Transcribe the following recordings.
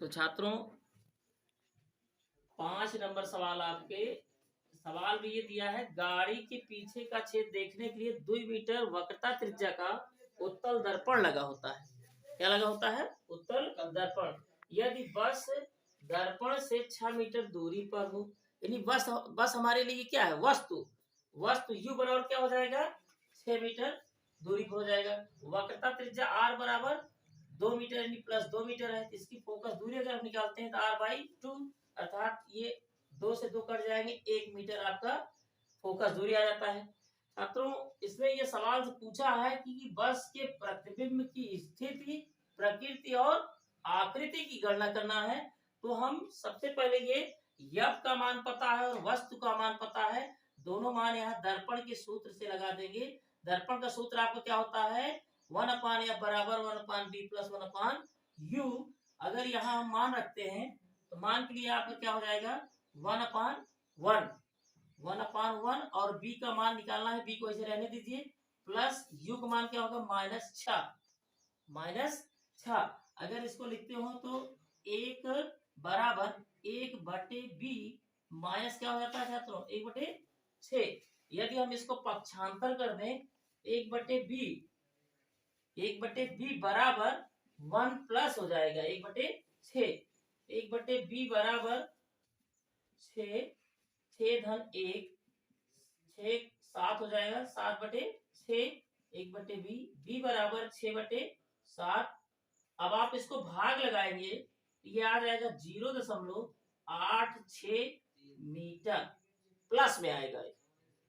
तो छात्रों 5 नंबर सवाल आपके सवाल में ये दिया है, गाड़ी के पीछे का छेद देखने के लिए 2 मीटर वक्रता त्रिज्या का उत्तल दर्पण लगा होता है। क्या लगा होता है? उत्तल दर्पण। यदि बस दर्पण से 6 मीटर दूरी पर हो, यानी बस हमारे लिए क्या है? वस्तु। वस्तु u बराबर क्या हो जाएगा? 6 मीटर दूरी पर हो जाएगा। वक्रता त्रिज्या r बराबर 2 मीटर यानी प्लस 2 मीटर है। इसकी फोकस दूरी अगर हम निकालते हैं तो r/2, अर्थात ये 2 से 2 कट जाएंगे, 1 मीटर आपका फोकस दूरी आ जाता है। छात्रों इसमें यह सवाल पूछा है कि बस के प्रतिबिंब की स्थिति, प्रकृति और आकृति की गणना करना है। तो हम सबसे पहले ये यफ का मान पता है और वस्तु का मान पता है, दोनों मान यहाँ दर्पण के सूत्र से लगा देंगे। दर्पण का सूत्र आपका क्या होता है? 1/f बराबर 1/b प्लस 1/u। अगर यहाँ हम मान रखते हैं तो मान के लिए आपका क्या हो जाएगा? 1/1 1/1 और b का मान निकालना है, b को ऐसे रहने दीजिए, प्लस u का मान क्या होगा? -6। अगर इसको लिखते हो तो 1 बराबर 1/b माइनस क्या हो जाता है छात्रों? 1/6। यदि हम इसको पक्षांतर कर दें 1/b बराबर 1 प्लस हो जाएगा 1/6। 1/b बराबर 6, 6 धन 1, 6 7 हो जाएगा, 7/6। 1/b, b बराबर 6/7। अब आप इसको भाग लगाएंगे, ये आ जाएगा 0.86 मीटर, प्लस में आएगा।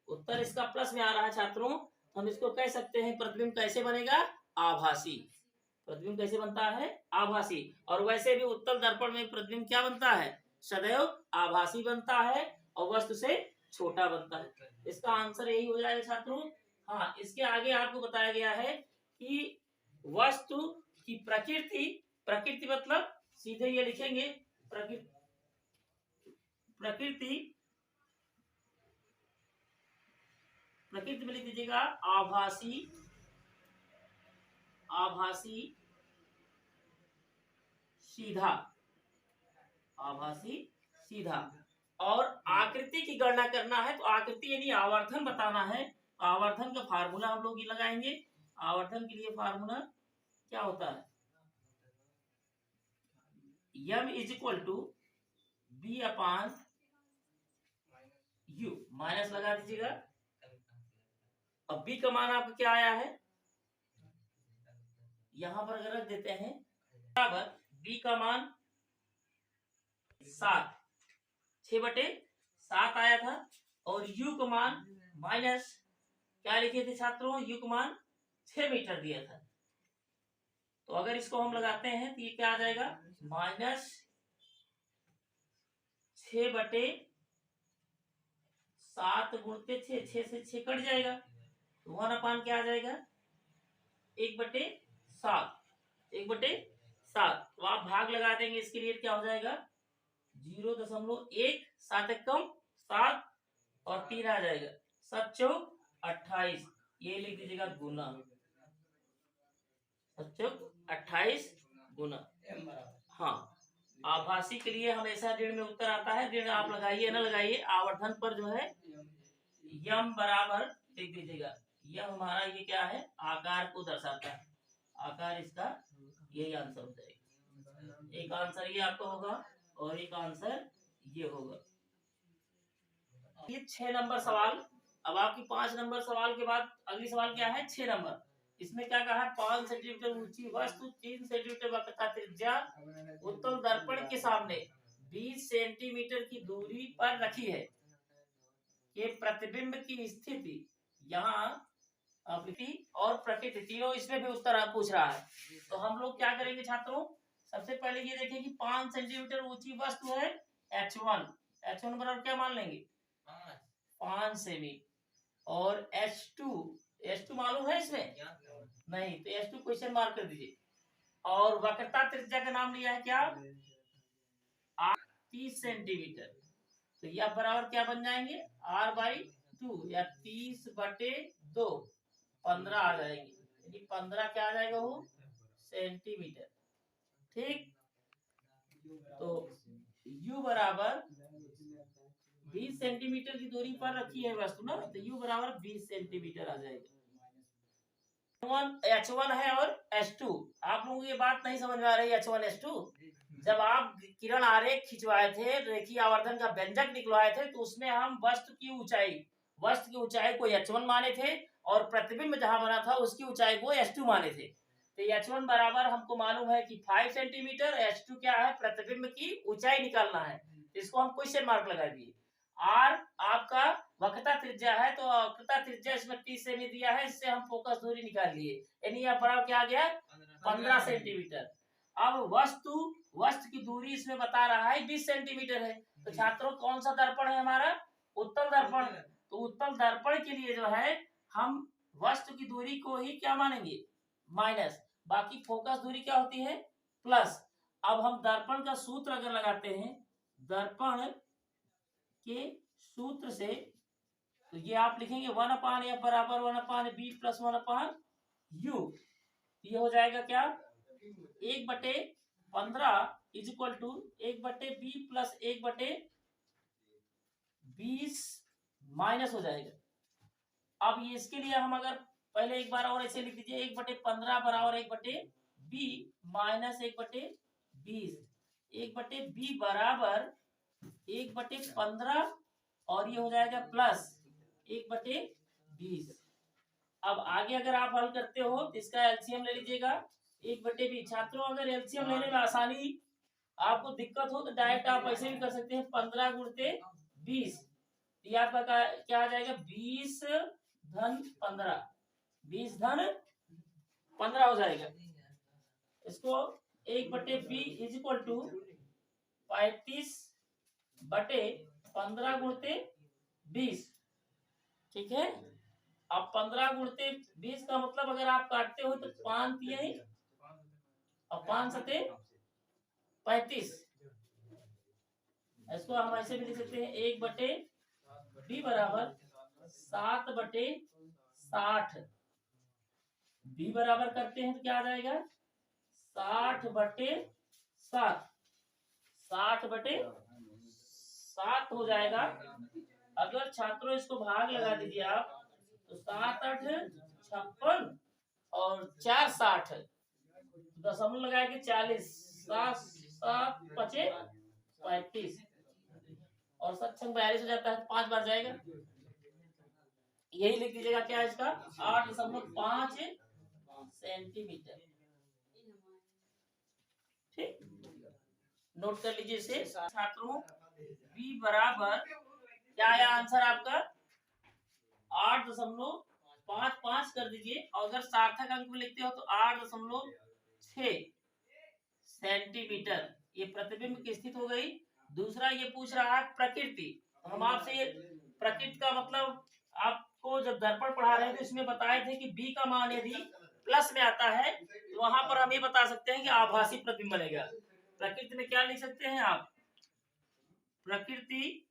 उत्तर इसका प्लस में आ रहा है छात्रों। हम इसको कह सकते हैं प्रतिबिंब कैसे बनेगा? आभासी। प्रतिबिंब कैसे बनता है? आभासी। और वैसे भी उत्तल दर्पण में प्रतिबिंब क्या बनता है? सदैव आभासी बनता है और वस्तु से छोटा बनता है। इसका आंसर यही हो जाएगा छात्रों। हाँ, इसके आगे आपको बताया गया है कि वस्तु की प्रकृति, प्रकृति मतलब सीधे ये लिखेंगे प्रकृति में लिख दीजिएगा आभासी सीधा, आभासी सीधा। और आकृति की गणना करना है तो आकृति यानी आवर्धन बताना है। आवर्धन का फार्मूला हम लोग ये लगाएंगे। आवर्धन के लिए फार्मूला क्या होता है? m = b/u, माइनस लगा दीजिएगा। अब b का मान आपका क्या आया है? यहां पर अगर रख देते हैं बराबर b का मान 7, 6/7 आया था और u का मान माइनस क्या लिखे थे छात्रों? u का मान 6 मीटर दिया था। तो अगर इसको हम लगाते हैं तो ये क्या आ जाएगा? -6/7 गुणते 6, 6 से 6 कट जाएगा तो 1/, क्या आ जाएगा? 1/7। 1/7। तो आप भाग लगा देंगे, इसके लिए क्या हो जाएगा? 0.1, 7 कम 7 और 3 आ जाएगा, 7 चौक 28। ये लिख दीजिएगा गुना, 7 चौक 28 गुना। हाँ, आभासी के लिए हमेशा ऋण में उत्तर आता है। ऋण आप लगाइए ना लगाइए, आवर्धन पर जो है यम बराबर लिख दीजिएगा। यह हमारा ये क्या है? आकार को दर्शाता है। आकार इसका यही आंसर हो जाएगा। एक आंसर ये आपका होगा और एक आंसर ये होगा। ये 6 नंबर सवाल। अब आपकी 5 नंबर सवाल के बाद अगली सवाल क्या है? 6 नंबर। इसमें क्या कहा? 5 सेंटीमीटर ऊंची वस्तु 3 सेंटीमीटर वक्रता त्रिज्या उत्तल दर्पण के सामने 20 सेंटीमीटर की दूरी पर रखी है। ये प्रतिबिंब की स्थिति यहाँ और प्रकृति तीनों इसमें भी उत्तर आप पूछ रहा है। तो हम लोग क्या करेंगे छात्रों? सबसे पहले ये देखें कि 5 सेंटीमीटर ऊंची वस्तु है h1 बराबर क्या मान लेंगे? 5 सेमी। और h2 मालूम है इसमें? नहीं, तो h2 क्वेश्चन मार्क कर दीजिए। और वक्रता त्रिज्या का नाम लिया है क्या? 30 सेंटीमीटर। तो यह बराबर क्या बन जाएंगे? r/2 या 30/2, 15 आ जाएंगे, यानी 15 क्या आ जाएगा? वो सेंटीमीटर। ठीक। 20 सेंटीमीटर की दूरी पर रखी है वस्तु ना, तो U बराबर 20 सेंटीमीटर आ जाएगा। H1 है और H2, आप लोगों को ये बात नहीं समझ में आ रही है। H1 H2 जब आप किरण आरेख खिंचवाए थे, रेखीय आवर्धन का व्यंजक निकलवाए थे, तो उसमें हम वस्तु की ऊंचाई को H1 माने थे और प्रतिबिंब जहां बना था उसकी ऊंचाई को H2 माने थे। तो H1 बराबर हमको मालूम है कि 5 सेंटीमीटर, H2 क्या है, प्रतिबिंब की ऊंचाई निकालना है, इसको हम क्वेश्चन मार्क लगा दिए। R आपका वक्रता त्रिज्या है, तो वक्रता त्रिज्या इसमें 30 सेमी दिया है, इससे हम फोकस दूरी निकाल लिए, यानी यह बराबर क्या आ गया, 15 सेंटीमीटर। अब वस्तु की दूरी इसमें बता रहा है 20 सेंटीमीटर है, तो छात्रों कौन सा दर्पण है हमारा, उत्तल दर्पण। तो उत्तल दर्पण के लिए जो है हम वस्तु की दूरी को ही क्या मानेंगे, माइनस, बाकी फोकस दूरी क्या होती है, प्लस। अब हम दर्पण का सूत्र अगर लगाते हैं, दर्पण के सूत्र से, तो ये आप लिखेंगे 1/f बराबर 1/b प्लस 1/u। ये हो जाएगा क्या, 1/15 is equal to 1/b plus 1/20 minus हो जाएगा। अब ये इसके लिए हम अगर पहले एक बार और ऐसे लिख दीजिए, 1/15 बराबर 1/b माइनस 1/20, 1/b बराबर 1/15 और ये हो जाएगा प्लस 1/20। अब आगे अगर आप हल करते हो तो इसका एलसीएम ले लीजिएगा, 1/20। छात्रों अगर एलसीएम लेने में आसानी आपको दिक्कत हो तो डायरेक्ट आप ऐसे भी कर सकते हैं, 15 गुणते 20, ये आपका क्या आ जाएगा, 20 धन 15, 20 धन 15 हो जाएगा। इसको 1/b इज इक्वल टू 35/15 गुणते 20, ठीक है। अब 15 गुणते 20 का मतलब अगर आप काटते हो तो 5 3 और 5 7 35, इसको हम ऐसे भी लिख सकते हैं, 1/b बराबर 7/60, b बराबर करते हैं तो क्या आ जाएगा, 60/7, 60/7 हो जाएगा। अगर छात्रों इसको भाग लगा दीजिए आप, तो 7 8 56 और 4 60, दशमलव लगाएंगे 40, 7 7 5 35 और 7 6 42 हो जाता है, 5 बार जाएगा, यही लिख दीजिएगा क्या इसका, 8.5 सेंटीमीटर। ठीक, नोट कर लीजिए इसे छात्रों। b बराबर क्या आया आंसर आपका, 8.55 कर दीजिए, और अगर सार्थक अंक में लिखते हो तो 8.6 सेंटीमीटर, ये प्रतिबिंब की स्थिति हो गई। दूसरा ये पूछ रहा है प्रकृति, हम आपसे प्रकृति का मतलब आपको जब दर्पण पढ़ा रहे थे इसमें बताए थे कि b का मान यदि प्लस में आता है तो वहां पर हम ये बता सकते हैं कि आभासी प्रतिबिंब बनेगा। प्रकृति में क्या लिख सकते हैं आप, प्रकृति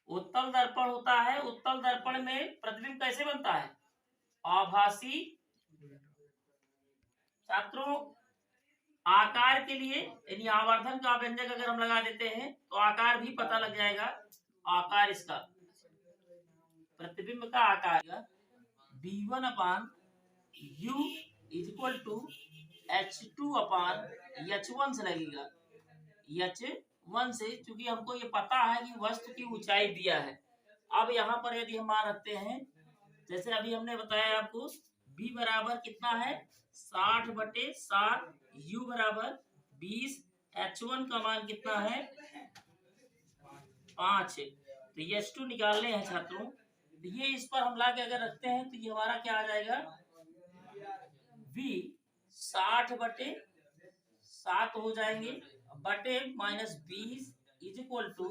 उत्तल दर्पण होता है, उत्तल दर्पण में प्रतिबिंब कैसे बनता है, आभासी। छात्रों आकार के लिए यानी आवर्धन का व्यंजक अगर हम लगा देते हैं तो आकार भी पता लग जाएगा, आकार इसका प्रतिबिंब का आकार b1/u is equal to h2/h1 से लगेगा, h1 से, क्योंकि हमको ये पता है कि वस्तु की ऊंचाई दिया है। अब यहाँ पर यदि हम मान रखते हैं, जैसे अभी हमने बताया आपको, b बराबर कितना है 60/7, u बराबर 20, h1 का मान कितना है 5, तो ये h2 निकालने हैं छात्रों। तो ये इस पर हम ला के अगर रखते हैं तो ये हमारा क्या आ जाएगा, v 60/7 हो जाएंगे, बटे -20 इज इक्वल टू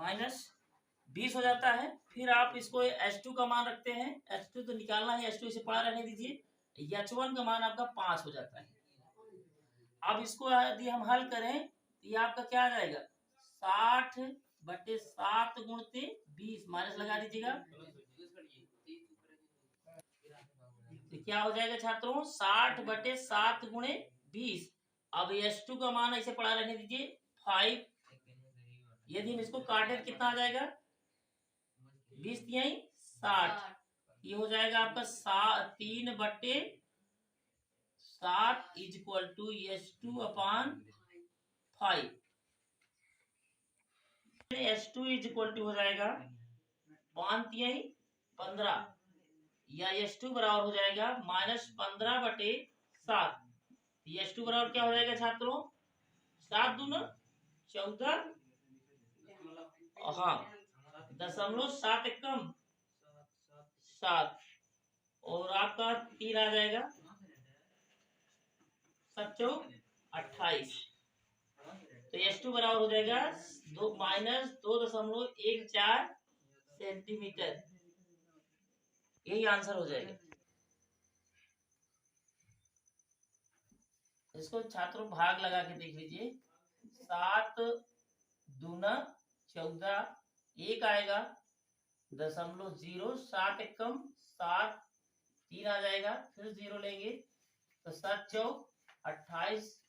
-20 हो जाता है। फिर आप इसको H2 का मान रखते हैं, H2 तो निकालना है, H2 इसे पड़ा रहने दीजिए, H1 का मान आपका 5 हो जाता है। अब इसको यदि हम हल करें तो ये आपका क्या आ जाएगा, 60/7 गुणते 20 माइनस लगा दीजिएगा, तो क्या हो जाएगा छात्रों 60/7 गुणे 20। अब H2 का मान ऐसे पड़ा रहने दीजिए, 5। यदि हम इसको काटे तो कितना आ जाएगा, 20 तिहाई 60। ये हो जाएगा आपका 3/7 is equal to S2/5। S2 is equal to हो जाएगा 5 तिहाई 15, या S2 बराबर हो जाएगा -15/7। S2 बराबर क्या हो जाएगा छात्रों, 7 दूना 14, हाँ 0.7 एकम 7, और आपका 3 आ जाएगा 7 चौक 28। तो S2 बराबर हो जाएगा -2.14 सेंटीमीटर। यही आंसर हो जाएगा। इसको छात्रों भाग लगा के देख लीजिए, 7 दूना 14, 1 आएगा 0.07 एकम 7, 3 आ जाएगा, फिर 0 लेंगे तो 7 चौक 28,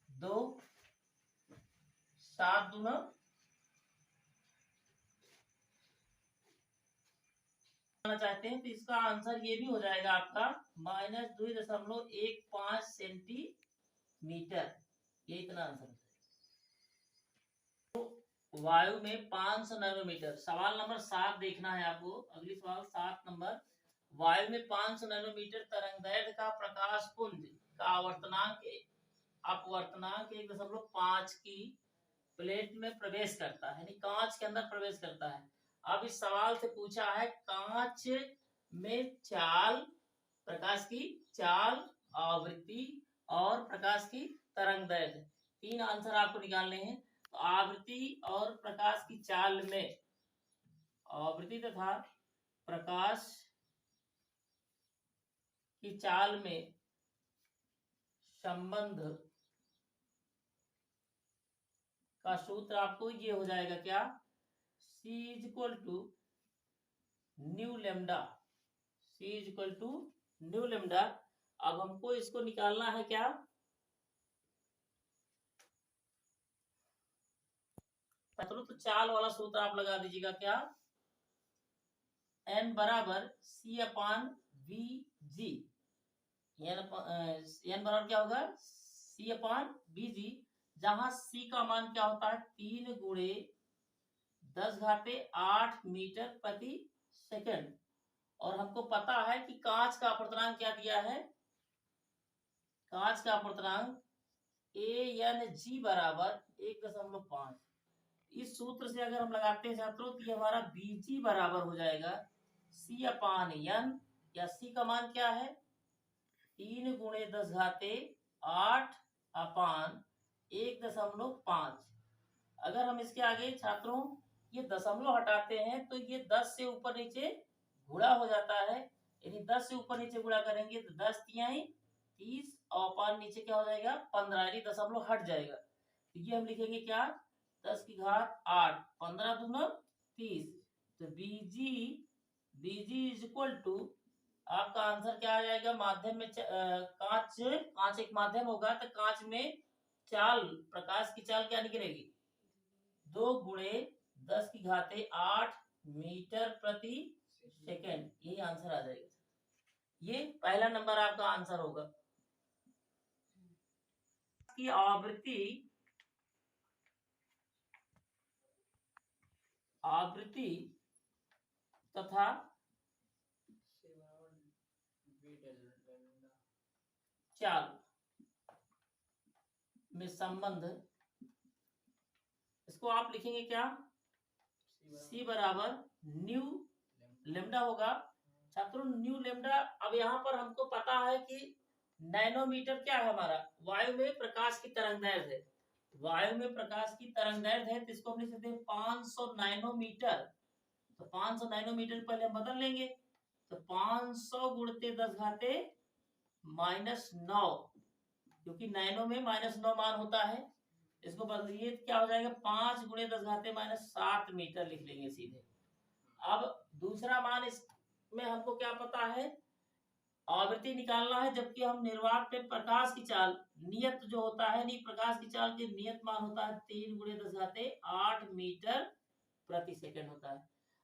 2 7 दूना चाहते हैं तो इसका आंसर ये भी हो जाएगा आपका -2.15 सेंटीमीटर। ये इतना आंसर है। तो वायु में 500 नैनोमीटर। सवाल नंबर 7 देखना है आपको। अगली सवाल 7 नंबर, वायु में 500 नैनोमीटर तरंगदैर्घ्य का प्रकाश पुंज का अपवर्तनांक 1.5 की प्लेट में प्रवेश करता है, यानी कांच के अंदर प्रवेश करता है। अब इस सवाल से पूछा है कांच में चाल, प्रकाश की चाल, आवृत्ति और प्रकाश की तरंगदैर्घ्य, 3 आंसर आपको निकालने हैं। तो आवृत्ति और प्रकाश की चाल में, आवृत्ति तथा प्रकाश की चाल में संबंध का सूत्र आपको ये हो जाएगा क्या, C is equal to nu lambda. C is equal to nu lambda. अब हमको इसको निकालना है क्या, तो चाल वाला सूत्र आप लगा दीजिएगा क्या, N बराबर C/VG। N बराबर क्या होगा, C/VG, जहां C का मान क्या होता है 3 गुणे 10⁸ मीटर प्रति सेकंड। और हमको पता है कि कांच का अपवर्तनांक क्या दिया है, कांच का अपवर्तनांक ANG बराबर 1.5। इस सूत्र से अगर हम लगाते हैं छात्रों तो ये हमारा BG बराबर हो जाएगा C/N, या C का मान क्या है 3 गुणे 10⁸ 1.5। अगर हम इसके आगे छात्रों ये दशमलव हटाते हैं तो ये 10 से ऊपर नीचे गुणा हो जाता है, यानी 10 से ऊपर नीचे गुणा करेंगे तो 10 तिहाई 30 और पान नीचे क्या हो जाएगा 15, यानी दशमलव हट जाएगा। तो ये हम लिखेंगे क्या 10⁸ 15 दूना 30। तो बीजी इज इक्वल टू, आपका आंसर क्या आ जाएगा, माध्यम में कांच एक माध्यम होगा तो कांच में चाल, प्रकाश की चाल क्या निकलेगी 2 गुणे 10⁸ मीटर प्रति सेकेंड। यही आंसर आ जाएगा। ये पहला नंबर आपका आंसर होगा। की आवृत्ति तथा चाल में संबंध, इसको आप लिखेंगे क्या, C बराबर न्यू लेमडा होगा। छात्रों न्यू लेमडा, अब यहाँ पर हमको पता है कि नैनोमीटर क्या है हमारा, वायु में प्रकाश की तरंगदैर्घ्य है। वायु में प्रकाश की तरंगदैर्घ्य है तो इसको हम लिख सकते हैं 500 नैनोमीटर। तो 500 नैनोमीटर पहले हम बदल लेंगे, तो 500 गुणते 10⁻⁻⁹, क्योंकि नैनो में -9 मान होता है। इसको बदलिए क्या हो जाएगा 5 गुणे 10⁻⁷ मीटर लिख लेंगे सीधे। अब दूसरा मान इसमें हमको क्या पता है आवृत्ति निकालना है, जबकि हम निर्वात पे प्रकाश की चाल नियत जो होता है, नहीं प्रकाश की चाल के नियत मान होता है 3 × 10⁸ मीटर प्रति सेकंड होता है।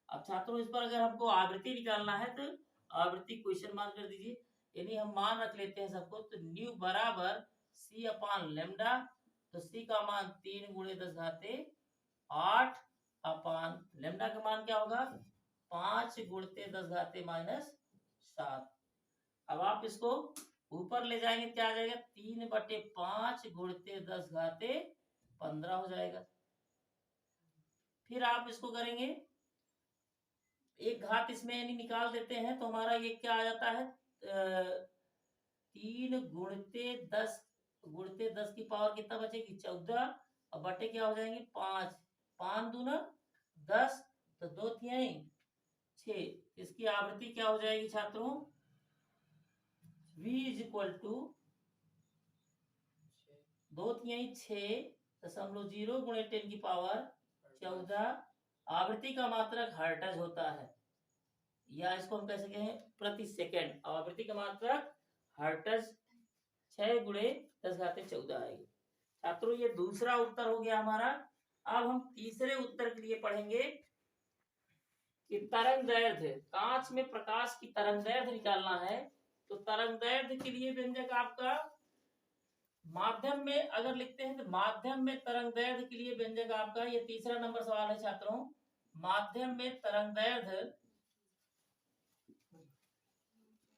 अब छात्रों इस पर अगर हमको आवृत्ति निकालना है तो आवृत्ति क्वेश्चन मान कर दीजिए, यानी हम मान रख लेते हैं सबको, तो न्यू बराबर c अपान लेमडा, तो c का मान 3 × 10⁸ अपान लेमडा का मान क्या होगा 5 × 10⁻⁷। अब आप इसको ऊपर ले जाएंगे क्या आ जाएगा 3/5 × 10⁻15 हो जाएगा। फिर आप इसको करेंगे एक घात इसमें यानी निकाल देते हैं, तो हमारा ये क्या आ जाता है 3 × 10 की पावर कितना बचेगी 14, और बटे क्या हो जाएंगे 5, 5 दूना 10, तो 2 तिहाई 6। इसकी आवृत्ति क्या हो जाएगी छात्रों v = 2 तिहाई 6.0 × 10⁻14। आवृत्ति का मात्रक हर्ट्ज होता है, या इसको हम कह सकते हैं प्रति सेकंड। आवृत्ति का मात्रक हर्ट्ज 6 × 10⁻14 आएगी। छात्रों ये दूसरा उत्तर हो गया हमारा। अब हम तीसरे उत्तर के लिए पढ़ेंगे कि तरंग दैर्ध्य, कांच में प्रकाश की तरंग दैर्ध्य निकालना है। तो तरंग दैर्ध्य के लिए व्यंजक आपका माध्यम में अगर लिखते हैं तो माध्यम में तरंग दैर्ध्य के लिए व्यंजक आपका, ये तीसरा नंबर सवाल है छात्रों, माध्यम में तरंग दैर्ध्य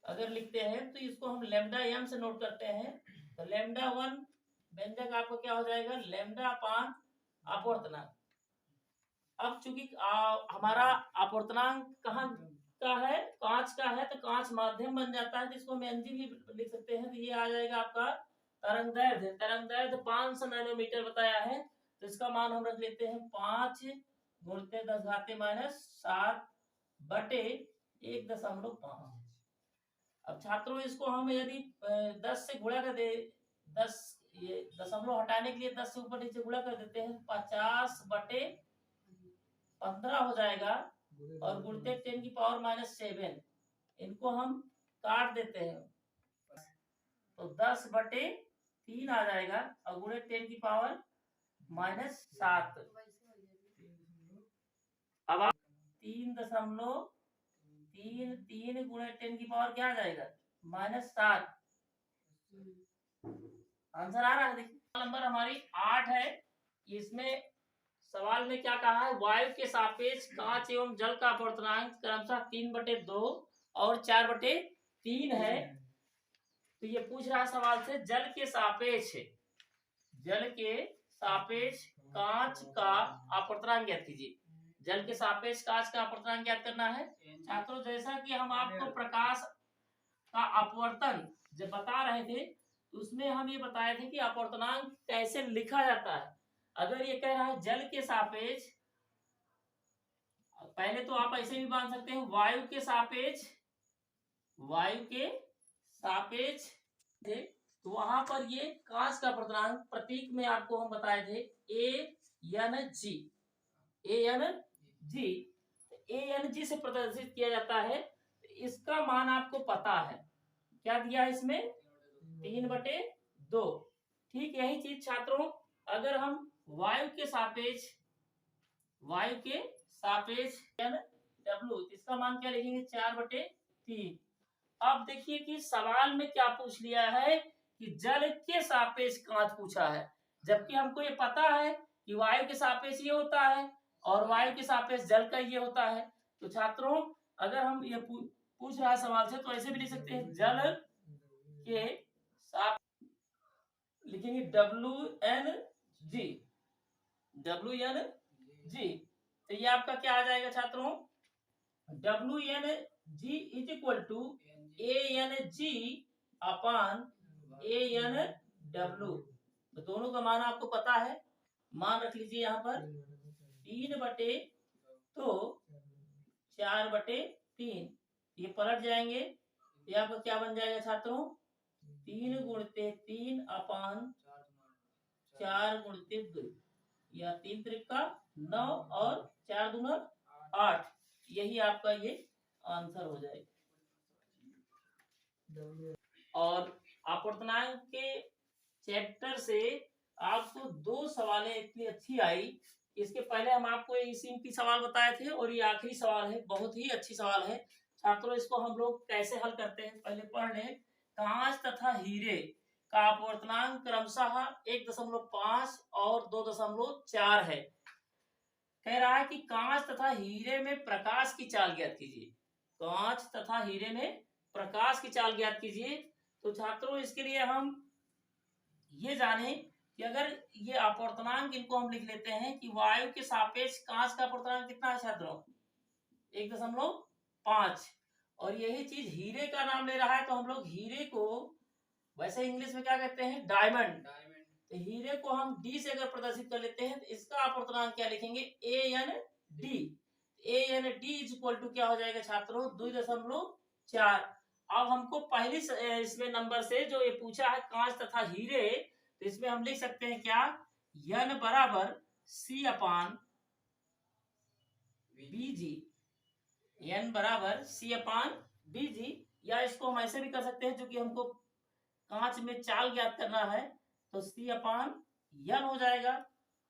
अगर लिखते हैं तो इसको हम लैम्डा m से नोट करते हैं। तो λ1 व्यंजक आपको क्या हो जाएगा लैम्डा अपान अपवर्तनांक। अब चूंकि हमारा अपवर्तनांक कहाँ का है कांच का है, तो कांच माध्यम बन जाता है, तो इसको हम mg भी लिख सकते हैं। तो ये आ जाएगा आपका तरंग दैर्ध्य। तरंग दैर्ध्य 500 नैनोमीटर बताया है, तो इसका मान हम रख लेते हैं 5 × 10⁻⁷ बटे 1.5। अब छात्रों इसको हम यदि 10 से गुणा कर दे, 10 ये दशमलव हटाने के लिए 10 से ऊपर नीचे गुणा कर देते हैं, 50/15 हो जाएगा, और गुणते 10⁻⁷ इनको हम काट देते हैं, तो 10/3 आ जाएगा, और गुणे 10⁻⁷। अब आप 3.33 गुणे 10 की पावर क्या आ जाएगा -7। आंसर आ रहा है। देखिए नंबर हमारी 8 है। इसमें सवाल में क्या कहा है, वायु के सापेक्ष कांच एवं जल का अपवर्तनांक क्रमशः 3/2 और 4/3 है। तो ये पूछ रहा है सवाल से जल के सापेक्ष कांच का अपवर्तनांक ज्ञात कीजिए। जल के सापेक्ष कांच का अपवर्तनांक ज्ञात करना है। छात्रों जैसा कि हम आपको प्रकाश का अपवर्तन जब बता रहे थे, उसमें हम ये बताए थे कि अपवर्तनांक कैसे लिखा जाता है। अगर ये कह रहा है जल के सापेक्ष, पहले तो आप ऐसे भी मान सकते हैं वायु के सापेक्ष थे, तो वहां पर ये कांच का अपवर्तनांक प्रतीक में आपको हम बताए थे ANG से प्रदर्शित किया जाता है। इसका मान आपको पता है, क्या दिया है इसमें 3/2। ठीक यही चीज छात्रों अगर हम वायु के सापेक्ष W, इसका मान क्या लिखेंगे 4/3। अब देखिए कि सवाल में क्या पूछ लिया है कि जल के सापेक्ष कांच पूछा है, जबकि हमको ये पता है कि वायु के सापेक्ष ये होता है और वायु के सापेक्ष जल का ये होता है। तो छात्रों अगर हम ये पूछ रहा है सवाल से, तो ऐसे भी लिख सकते हैं जल के सापेक्ष लिखेंगे WNG। तो ये आपका क्या आ जाएगा छात्रों WNG = ANG अपान ANW। तो दोनों का मान आपको पता है, मान रख लीजिए यहाँ पर 3/2 4/3। ये पलट जाएंगे, ये आपका क्या बन जाएगा छात्रों 3 × 3 अपान 4 × 2, या 3 त्रिक 9 और 4 दूना 8। यही आपका ये आंसर हो जाएगा। और अपवर्तनांक के चैप्टर से आपको 2 सवालें इतनी अच्छी आई। इसके पहले हम आपको इसी की सवाल बताए थे और ये आखिरी सवाल है, बहुत ही अच्छी सवाल है छात्रों। इसको हम लोग कैसे हल करते हैं पहले पढ़ लें। कांच तथा हीरे का अपवर्तनांक क्रमशः 1.5 और 2.4 है। कह रहा है कि कांच तथा हीरे में प्रकाश की चाल ज्ञात कीजिए। कांच तथा हीरे में प्रकाश की चाल ज्ञात कीजिए। तो छात्रों इसके लिए हम ये जाने कि अगर ये अपवर्तनांक इनको हम लिख लेते हैं कि वायु के सापेक्ष कांच का अपवर्तनांक कितना है छात्रों, 1.5। और यही चीज हीरे का नाम ले रहा है तो हम लोग हीरे को वैसे इंग्लिश में क्या कहते हैं, डायमंड। तो हीरे को हम डी से अगर प्रदर्शित कर लेते हैं तो इसका अपवर्तनांक क्या लिखेंगे, AND। AND is equal to क्या हो जाएगा छात्रों, 2.4। अब हमको पहली इसमें नंबर से जो ये पूछा है कांच तथा हीरे, तो इसमें हम लिख सकते हैं क्या, N बराबर C/BG। N बराबर C/BG, या इसको हम ऐसे भी कर सकते हैं, जो कि हमको कांच में चाल ज्ञात करना है तो C/N हो जाएगा।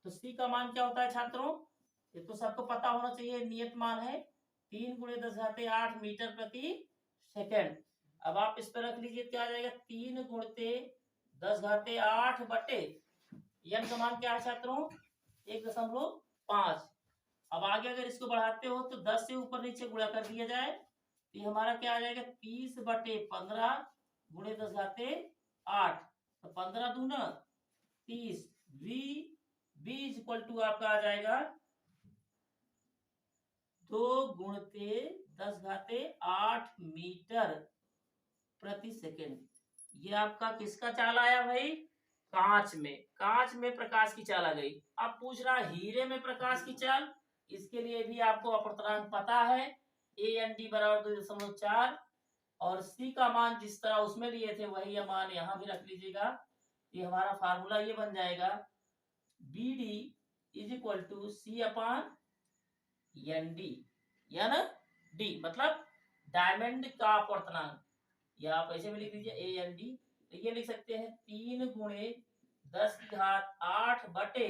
तो C का मान क्या होता है छात्रों, ये तो सबको पता होना चाहिए, नियत मान है 3 × 10⁸ मीटर प्रति सेकेंड। अब आप इस पर रख लीजिए, क्या आ जाएगा, 3 × 10⁸ बटे n का मान क्या है छात्रों, 1.5। अब आगे अगर इसको बढ़ाते हो तो 10 से ऊपर नीचे गुणा कर दिया जाए तो ये हमारा क्या आ जाएगा, 30/15 × 10⁸। तो 15 दूना 30। V इज इक्वल टू आपका आ जाएगा 2 × 10⁸ मीटर प्रति सेकेंड। ये आपका किसका चाल आया भाई, कांच में प्रकाश की चाल आ गई। अब पूछ रहा हीरे में प्रकाश की चाल, इसके लिए भी आपको अपवर्तनांक पता है, AND बराबर 2.4 और C का मान जिस तरह उसमें लिए थे वही मान यहाँ भी रख लीजिएगा। ये हमारा फार्मूला ये बन जाएगा, BD is equal to C/ND। मतलब डायमंड का अपवर्तनांक, या आप ऐसे भी लिख लीजिए AND। तो ये लिख सकते हैं 3 × 10⁸ बटे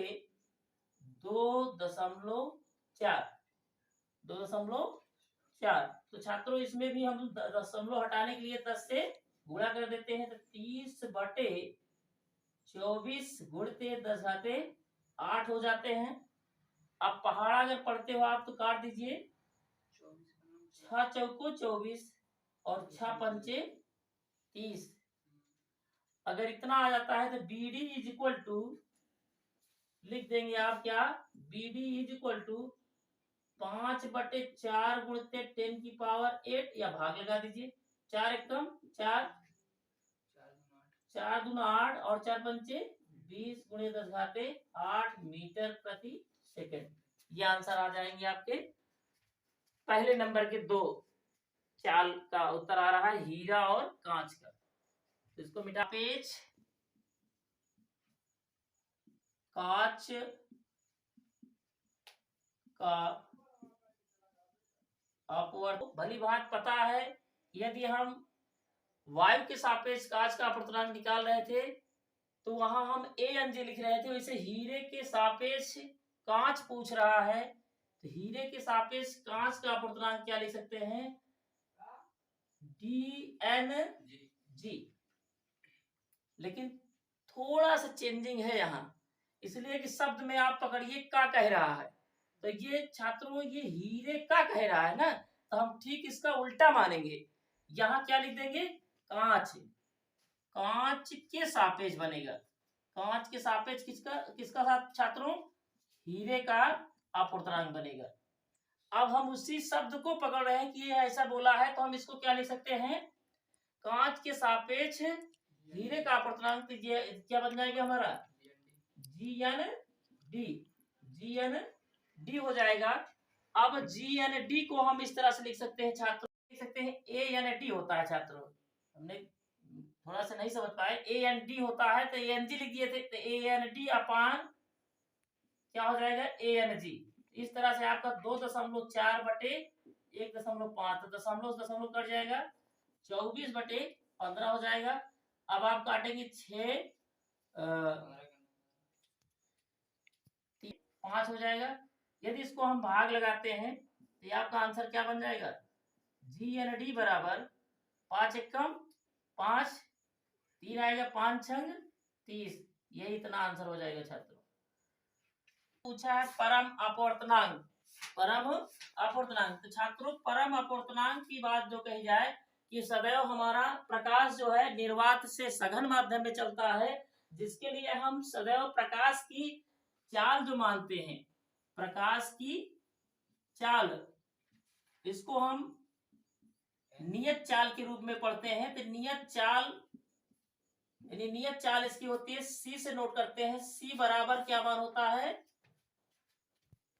2.4। तो छात्रों इसमें भी हम दशमलव हटाने के लिए 10 से गुणा कर देते हैं, तो 30/24 × 10⁸ हो जाते हैं। अब पहाड़ा अगर पढ़ते हो आप तो काट दीजिए, 6 चौको 24 और 6 पंचे 30। अगर इतना आ जाता है तो BD इज इक्वल टू लिख देंगे आप क्या, BD इज इक्वल टू 5/4 × 10⁸ या भाग लगा दीजिए, 4 एकम 4, 4 दूना 8 और 4 पंचे 20 × 10⁸ मीटर प्रति सेकेंड। ये आंसर आ जाएंगे आपके पहले नंबर के 2 चाल का उत्तर आ रहा है, हीरा और कांच का। तो इसको मिटा, पेज कांच का अपवर्तन भली बात पता है। यदि हम वायु के सापेक्ष कांच का अपवर्तनांक निकाल रहे थे तो वहां हम ANG लिख रहे थे, वैसे हीरे के सापेक्ष कांच पूछ रहा है तो हीरे के सापेक्ष कांच का अपवर्तनांक क्या लिख सकते हैं, DNG। लेकिन थोड़ा सा चेंजिंग है यहाँ, इसलिए कि शब्द में आप पकड़िए का कह रहा है, तो ये छात्रों ये हीरे का कह रहा है ना, तो हम ठीक इसका उल्टा मानेंगे। यहाँ क्या लिख देंगे, कांच के सापेक्ष बनेगा। कांच के सापेक्ष किसका साथ छात्रों, हीरे का अपवर्तनांक बनेगा। अब हम उसी शब्द को पकड़ रहे हैं कि ये ऐसा बोला है, तो हम इसको क्या लिख सकते हैं, कांच के सापेक्ष हीरे का अपवर्तनांक क्या बन जाएगा हमारा, GND हो जाएगा। अब GND को हम इस तरह से लिख सकते हैं छात्रों, लिख सकते हैं AND होता है छात्रों, हमने थोड़ा सा नहीं समझ पाए, AND होता है तो ANG लिख दिए थे, तो AND अपान क्या हो जाएगा, ANG। इस तरह से आपका 2.4 बटे 1.5, तो दशमलव कट जाएगा, 24/8 15 हो जाएगा। अब आप काटेंगे 6 5 हो जाएगा। यदि इसको हम भाग लगाते हैं तो ये आपका आंसर क्या बन जाएगा, GND बराबर 5 एकम 5, 3 आएगा 5 छंग 30, यही इतना आंसर हो जाएगा छात्रों। पूछा है परम अपवर्तनांक, परम अपवर्तनांक। तो छात्रों परम अपवर्तनांक की बात जो कही जाए कि सदैव हमारा प्रकाश जो है निर्वात से सघन माध्यम में चलता है, जिसके लिए हम सदैव प्रकाश की चाल जो मानते हैं, प्रकाश की चाल, इसको हम नियत चाल के रूप में पढ़ते हैं। तो नियत चाल यानी नियत चाल इसकी होती है, C से नोट करते हैं। C बराबर क्या मान होता है,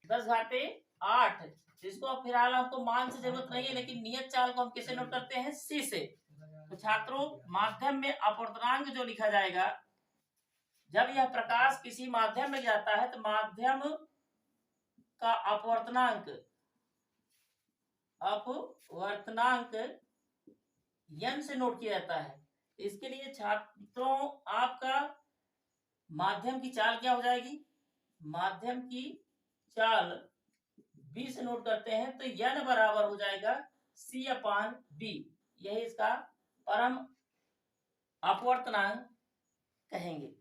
10⁸। जिसको फिलहाल हमको मान से जरूरत नहीं है, लेकिन नियत चाल को हम किसे नोट करते हैं, C से। तो छात्रों माध्यम में अपवर्तनांक जो लिखा जाएगा, जब यह प्रकाश किसी माध्यम में जाता है तो माध्यम का अपवर्तनांक n से नोट किया जाता है। इसके लिए छात्रों आपका माध्यम की चाल क्या हो जाएगी, माध्यम की चाल B से नोट करते हैं तो n बराबर हो जाएगा C/B, यही इसका परम अपवर्तनांक कहेंगे।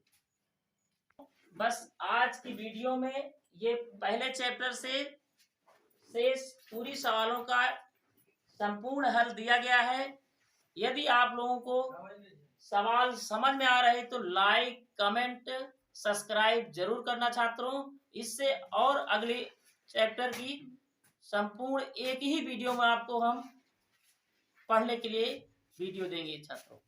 बस आज की वीडियो में ये पहले चैप्टर से पूरी सवालों का संपूर्ण हल दिया गया है। यदि आप लोगों को सवाल समझ में आ रहे तो लाइक, कमेंट, सब्सक्राइब जरूर करना छात्रों। इससे और अगले चैप्टर की संपूर्ण एक ही वीडियो में आपको हम पढ़ने के लिए वीडियो देंगे छात्रों।